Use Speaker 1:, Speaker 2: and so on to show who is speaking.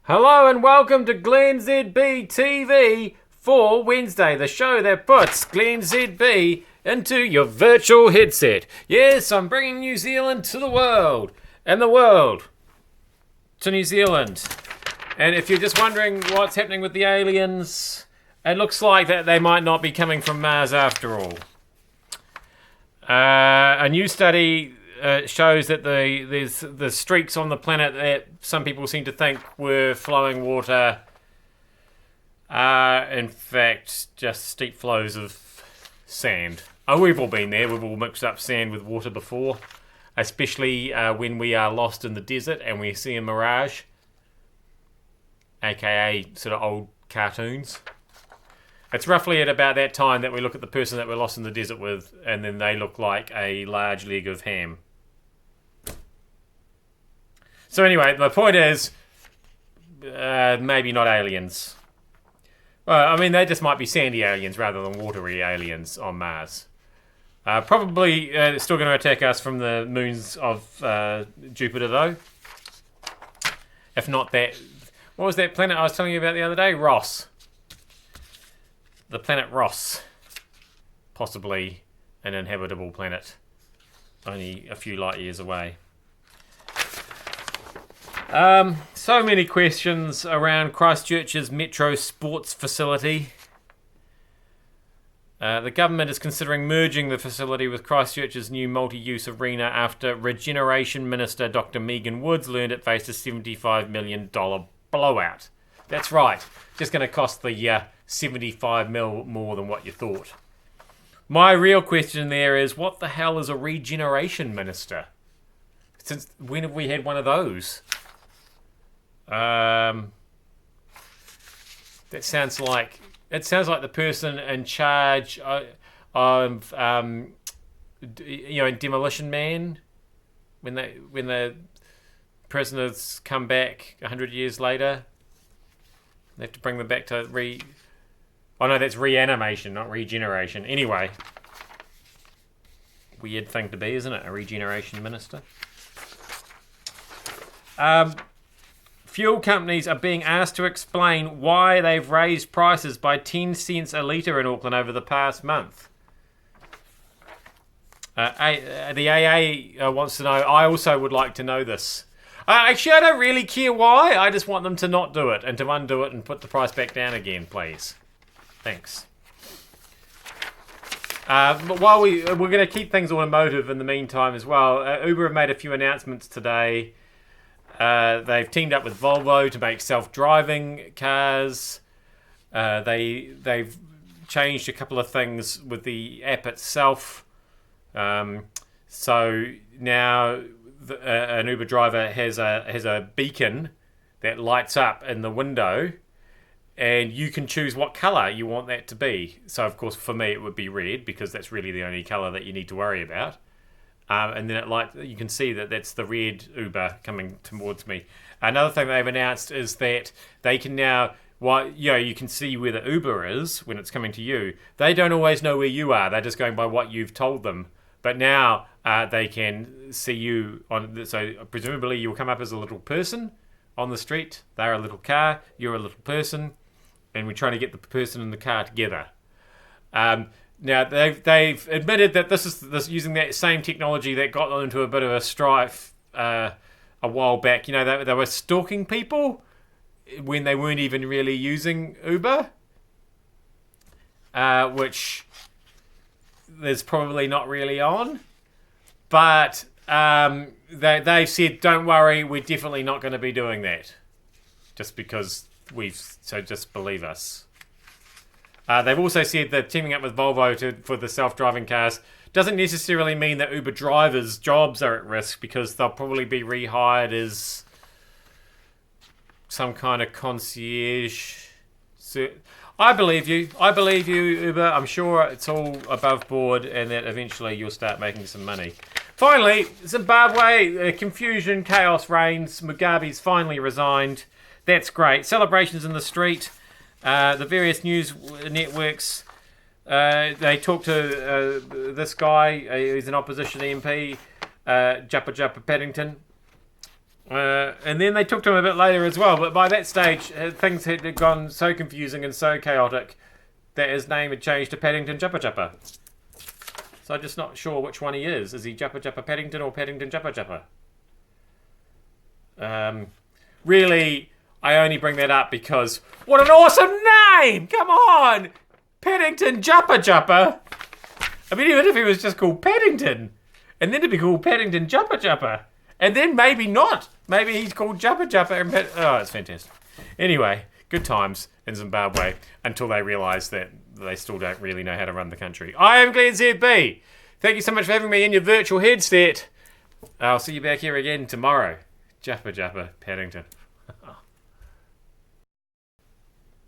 Speaker 1: Hello and welcome to glennzb TV for Wednesday, the show that puts glennzb into your virtual headset. Yes, I'm bringing New Zealand to the world, and the world to New Zealand. And if you're just wondering what's happening with the aliens, it looks like that they might not be coming from Mars after all. A new study shows that there's the streaks on the planet that some people seem to think were flowing water are in fact just steep flows of sand. Oh, we've all been there. We've all mixed up sand with water before, especially when we are lost in the desert and we see a mirage, aka sort of old cartoons. It's roughly at about that time that we look at the person that we're lost in the desert with, and then they look like a large leg of ham. So anyway, the point is, maybe not aliens. Well, I mean, they just might be sandy aliens rather than watery aliens on Mars. Probably still going to attack us from the moons of Jupiter, though. If not that... What was that planet I was telling you about the other day? Ross. The planet Ross. Possibly an inhabitable planet. Only a few light years away. So many questions around Christchurch's Metro Sports Facility. The government is considering merging the facility with Christchurch's new multi-use arena after Regeneration Minister Dr. Megan Woods learned it faced a $75 million blowout. That's right. Just going to cost the 75 mil more than what you thought. My real question there is, what the hell is a regeneration minister? Since when have we had one of those? That sounds like the person in charge of in Demolition Man, when the prisoners come back 100 years later, they have to bring them back to Oh no, that's reanimation, not regeneration. Anyway, weird thing to be, isn't it? A regeneration minister. Fuel companies are being asked to explain why they've raised prices by 10 cents a litre in Auckland over the past month. The AA wants to know. I also would like to know this. Actually, I don't really care why. I just want them to not do it and to undo it and put the price back down again, please. Thanks. But while we're going to keep things automotive in the meantime as well, Uber have made a few announcements today. They've teamed up with Volvo to make self-driving cars. They've changed a couple of things with the app itself. So now an Uber driver has a beacon that lights up in the window, and you can choose what colour you want that to be. So of course for me it would be red, because that's really the only colour that you need to worry about. And then you can see that that's the red Uber coming towards me. Another thing they've announced is that they can now, you can see where the Uber is when it's coming to you. They don't always know where you are. They're just going by what you've told them. But now they can see you so presumably you'll come up as a little person on the street. They're a little car. You're a little person, and we're trying to get the person in the car together. Now, they've admitted that this is using that same technology that got them into a bit of a strife a while back. You know, they were stalking people when they weren't even really using Uber, which there's probably not really on. But they've said, don't worry, we're definitely not going to be doing that. Just because just believe us. They've also said that teaming up with Volvo for the self-driving cars doesn't necessarily mean that Uber drivers' jobs are at risk, because they'll probably be rehired as some kind of concierge. I believe you. I believe you, Uber. I'm sure it's all above board and that eventually you'll start making some money. Finally, Zimbabwe, confusion, chaos reigns. Mugabe's finally resigned. That's great. Celebrations in the street. The various news networks, they talk to this guy who's an opposition MP, Japa Paddington, And then they talked to him a bit later as well, but by that stage, things had gone so confusing and so chaotic that his name had changed to Paddington Juppa Juppa. So I'm just not sure which one he is. Is he Juppa Juppa Paddington or Paddington Juppa Juppa? Really, I only bring that up because what an awesome name! Come on! Paddington Juppa Juppa! I mean, even if he was just called Paddington, and then it'd be called Paddington Juppa Juppa, and then maybe not. Maybe he's called Juppa Juppa and oh, it's fantastic. Anyway, good times in Zimbabwe until they realise that they still don't really know how to run the country. I am glennzb. Thank you so much for having me in your virtual headset. I'll see you back here again tomorrow. Juppa Juppa Paddington.